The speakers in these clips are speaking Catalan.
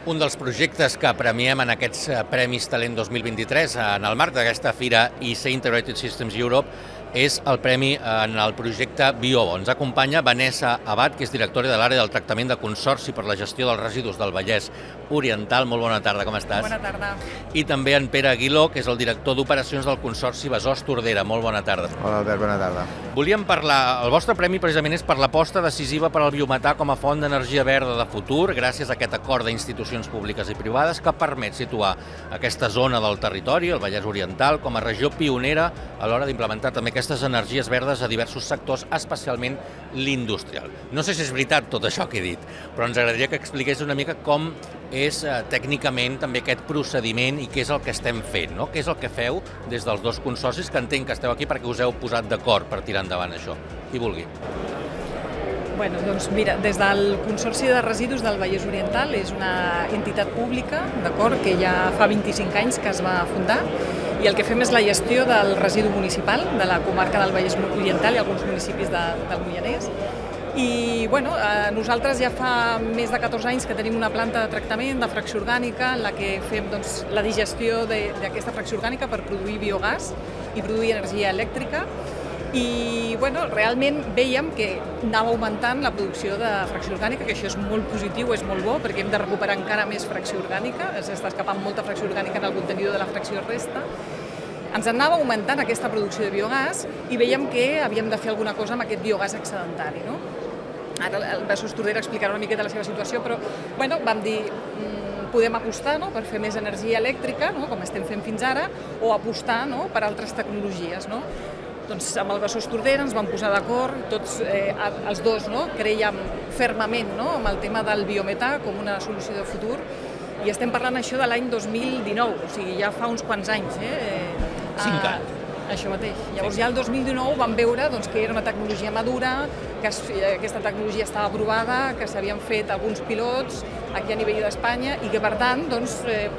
Un dels projectes que premiem en aquests Premis Talent 2023 en el marc d'aquesta fira IC Integrated Systems Europe és el premi en el projecte Biobo. Ens acompanya Vanessa Abad, que és directora de l'àrea del tractament de Consorci per la gestió dels residus del Vallès Oriental. Molt bona tarda, com estàs? Bona tarda. I també en Pere Aguiló, que és el director d'operacions del Consorci Besòs-Tordera. Molt bona tarda. Hola Albert, bona tarda. Volíem parlar, el vostre premi precisament és per l'aposta decisiva per al biometà com a font d'energia verda de futur, gràcies a aquest acord d'institucions públiques i privades que permet situar aquesta zona del territori, el Vallès Oriental, com a regió pionera a l'hora d'implementar també aquestes energies verdes a diversos sectors, especialment l'industrial. No sé si és veritat tot això que he dit, però ens agradaria que expliqués una mica com és tècnicament també aquest procediment i què és el que estem fent, no? Què és el que feu des dels dos consorcis, que entenc que esteu aquí perquè us heu posat d'acord per tirar endavant això. Qui vulgui. Bueno, doncs mira, des del Consorci de Residus del Vallès Oriental és una entitat pública, d'acord, que ja fa 25 anys que es va fundar, i el que fem és la gestió del residu municipal de la comarca del Vallès Oriental i alguns municipis del Moianès. I bueno, nosaltres ja fa més de 14 anys que tenim una planta de tractament de fracció orgànica en la que fem la digestió d'aquesta fracció orgànica per produir biogàs i produir energia elèctrica. I bueno, realment vèiem que anava augmentant la producció de fracció orgànica, que això és molt positiu, és molt bo, perquè hem de recuperar encara més fracció orgànica, s'està escapant molta fracció orgànica en el contenidor de la fracció resta. Ens anava augmentant aquesta producció de biogàs i vèiem que havíem de fer alguna cosa amb aquest biogàs excedentari, no? Ara el Besòs Tordera explicarà una miqueta la seva situació, però bueno, vam dir podem apostar, no?, per fer més energia elèctrica, no?, com estem fent fins ara, o apostar, no?, per altres tecnologies, no? Doncs amb el Besòs Tordera ens vam posar d'acord, tots els dos, no?, crèiem fermament, no?, amb el tema del biometà com una solució de futur, i estem parlant això de l'any 2019, o sigui, ja fa uns quants anys. 5 anys. Això mateix. Llavors ja el 2019 vam veure que era una tecnologia madura, que aquesta tecnologia estava aprovada, que s'havien fet alguns pilots aquí a nivell d'Espanya i que per tant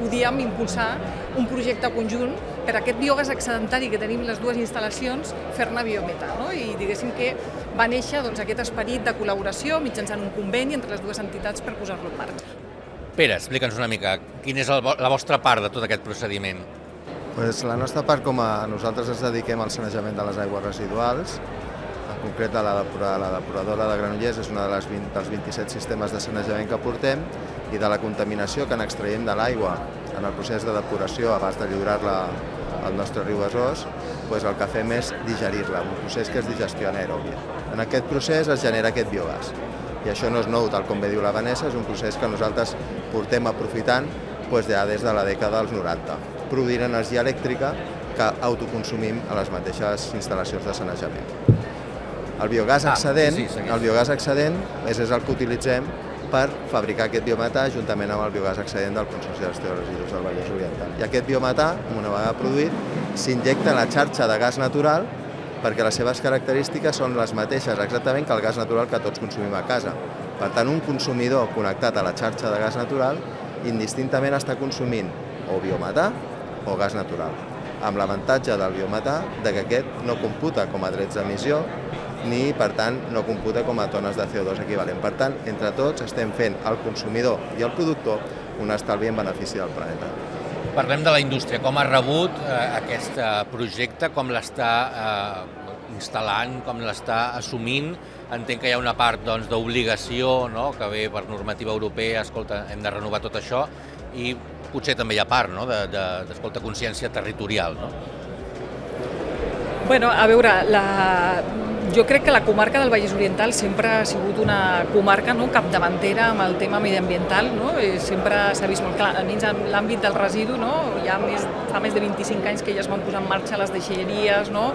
podíem impulsar un projecte conjunt per aquest biogàs excedentari que tenim les dues instal·lacions, fer-ne biometà, no? I diguéssim que va néixer aquest esperit de col·laboració mitjançant un conveni entre les dues entitats per posar-lo en marxa. Pere, explica'ns una mica, quina és la vostra part de tot aquest procediment? Pues la nostra part, com a nosaltres ens dediquem al sanejament de les aigües residuals, en concret la depuradora de Granollers és una dels 27 sistemes de sanejament que portem, i de la contaminació que n'extraiem de l'aigua en el procés de depuració abans de lliurar-la al nostre riu Besòs, pues el que fem és digerir-la, un procés que és digestió anaeròbia. En aquest procés es genera aquest biogàs. I això no és nou, tal com bé diu la Vanessa, és un procés que nosaltres portem aprofitant ja des de la dècada dels 90, produint energia elèctrica que autoconsumim a les mateixes instal·lacions de sanejament. El biogàs excedent és el que utilitzem per fabricar aquest biometà juntament amb el biogàs excedent del Consorci de Gestió de Residus del Vallès Oriental. I aquest biometà, una vegada produït, s'injecta en la xarxa de gas natural perquè les seves característiques són les mateixes exactament que el gas natural que tots consumim a casa. Per tant, un consumidor connectat a la xarxa de gas natural indistintament està consumint o biometà o gas natural, amb l'avantatge del biometà que aquest no computa com a drets d'emissió ni, per tant, no computa com a tones de CO2 equivalent. Per tant, entre tots estem fent al consumidor i al productor un estalvi en benefici del planeta. Parlem de la indústria. Com ha rebut aquest projecte? Com l'està instal·lant? Com l'està assumint? Entenc que hi ha una part d'obligació, no?, que ve per normativa europea, escolta, hem de renovar tot això, i potser també hi ha part, no?, d'escolta, consciència territorial, no? Bueno, a veure, jo crec que la comarca del Vallès Oriental sempre ha sigut una comarca, no?, capdavantera amb el tema mediambiental, no? Sempre s'ha vist molt clar, almenys en l'àmbit del residu, no?, ja fa més de 25 anys que ja es van posar en marxa les deixalleries, no?,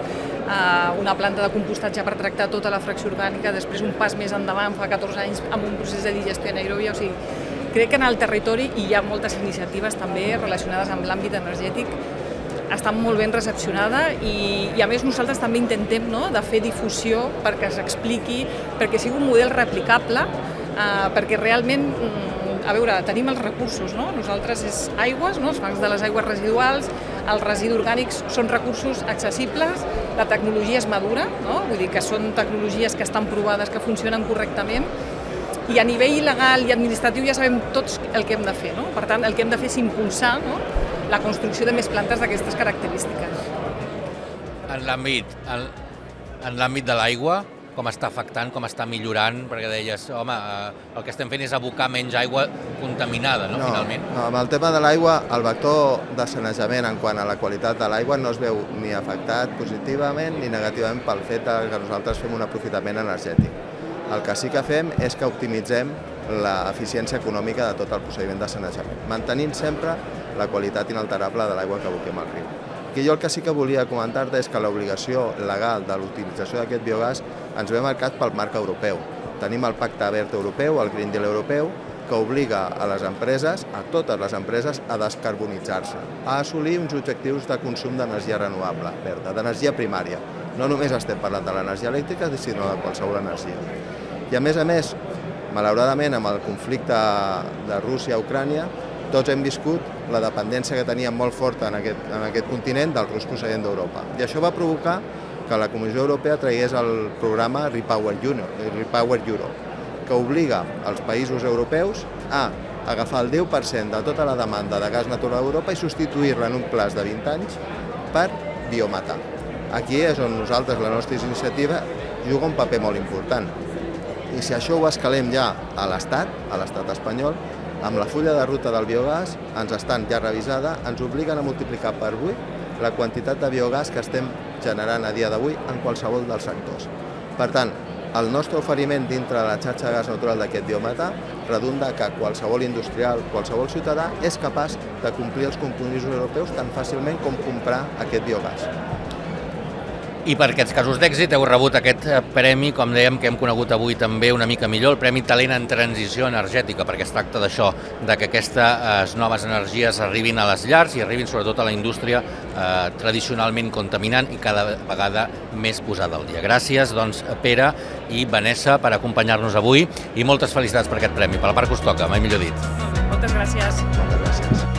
una planta de compostatge per tractar tota la fracció orgànica, després un pas més endavant, fa 14 anys, amb un procés de digestió anaeròbia, o sigui, crec que en el territori hi ha moltes iniciatives també relacionades amb l'àmbit energètic, està molt ben recepcionada i a més nosaltres també intentem, no?, de fer difusió perquè s'expliqui, perquè sigui un model replicable, perquè realment, a veure, tenim els recursos, no? Nosaltres és aigües, no?, els fangs de les aigües residuals, els residus orgànics són recursos accessibles, la tecnologia és madura, no?, vull dir que són tecnologies que estan provades, que funcionen correctament, I a nivell legal i administratiu ja sabem tots el que hem de fer, no? Per tant, el que hem de fer és impulsar, no?, la construcció de més plantes d'aquestes característiques. En l'àmbit de l'aigua, com està afectant, com està millorant? Perquè deies, home, el que estem fent és abocar menys aigua contaminada, no, finalment? No, amb el tema de l'aigua, el vector de sanejament en quant a la qualitat de l'aigua no es veu ni afectat positivament ni negativament pel fet que nosaltres fem un aprofitament energètic. El que sí que fem és que optimitzem l'eficiència econòmica de tot el procediment de sanejament, mantenint sempre la qualitat inalterable de l'aigua que aboquem al riu. Aquí jo el que sí que volia comentar-te és que l'obligació legal de l'utilització d'aquest biogàs ens ve marcat pel marc europeu. Tenim el Pacte Verd Europeu, el Green Deal Europeu, que obliga a les empreses, a totes les empreses, a descarbonitzar-se, a assolir uns objectius de consum d'energia renovable, verda, d'energia primària. No només estem parlant de l'energia elèctrica, sinó de qualsevol energia. I a més, malauradament, amb el conflicte de Rússia a Ucrània, tots hem viscut la dependència que teníem molt forta en aquest continent del rus procedent d'Europa. I això va provocar que la Comissió Europea tragués el programa Repower Europe, que obliga els països europeus a agafar el 10% de tota la demanda de gas natural a Europa i substituir-la en un plaç de 20 anys per biometà. Aquí és on nosaltres, la nostra iniciativa, juga un paper molt important. I si això ho escalem ja a l'Estat espanyol, amb la fulla de ruta del biogàs, ens estan ja revisada, ens obliguen a multiplicar per 8 la quantitat de biogàs que estem generant a dia d'avui en qualsevol dels sectors. Per tant, el nostre oferiment dintre de la xarxa de gas natural d'aquest biometà redunda que qualsevol industrial, qualsevol ciutadà és capaç de complir els compromisos europeus tan fàcilment com comprar aquest biogàs. I per aquests casos d'èxit heu rebut aquest premi, com dèiem, que hem conegut avui també una mica millor, el Premi Talent en Transició Energètica, perquè es tracta d'això, de que aquestes noves energies arribin a les llars i arribin sobretot a la indústria tradicionalment contaminant i cada vegada més posada al dia. Gràcies, doncs, Pere i Vanessa, per acompanyar-nos avui i moltes felicitats per aquest premi. Per la part que us toca, mai millor dit. Moltes gràcies. Moltes gràcies.